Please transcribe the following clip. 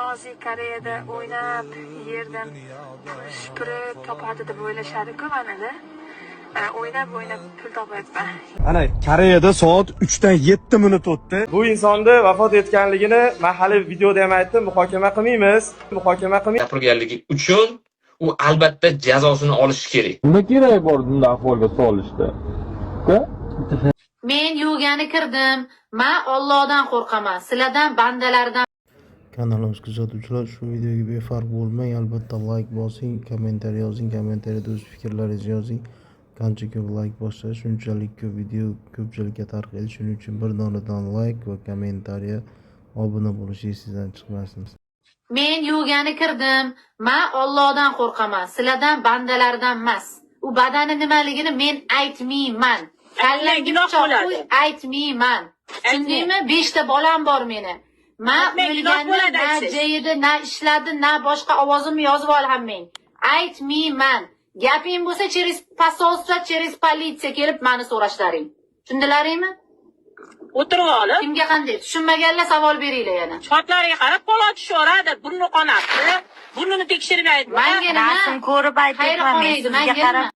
Janubiy Koreyada o'ynab yerdan shipri topadi deb o'ylashadi-ku manada. O'ynab pul topyapman. Ana Koreyada soat 3dan 7 minut o'tdi. Bu insonni vafot etganligini mahalliy videoda ham aytdim, muhokama qilmaymiz. Gapirganligi uchun u albatta jazosini olishi kerak. Nima kerak bor bunday ahvolga solishdi? Men yuvgani kirdim. Men Allohdan qo'rqaman. Sizlardan bandalardan. Kanalimiz kuzatuvchilar, shu videoga befarq bo'lmang, albatta like bosing, kommentariy yozing, kommentariyada o'z fikrlaringizni yozing. Qancha ko'p like bossa, shunchalik ko'p video ko'pchilikka tarqaydi. Shuning uchun bir donadan like va kommentariya, obuna bo'lish esingizdan chiqmasin. Men yuvgani kirdim. Men Allohdan qo'rqaman. Sizlardan bandalardan emas. U badani nimaligini men aytmayman. Kallangni cho'qib aytmayman. Tushundingmi? 5 ta bolam bor meni. Men o'lganni na jeydi, na ishladi, na boshqa ovozimni yozib ol hammang. Aytmayman. Gaping bo'lsa, через посольство, через politsiya kelib meni so'rashlaring. Tushundilaringmi? O'tirib olib, Kimga qanday? Tushunmaganlar savol beringlar yana. shotlariga qarab qo'l tushiradi, burni qonatdi. Burnini tekshirmaydi. Menga nima? Rasm ko'rib aytyapman men sizga qarab.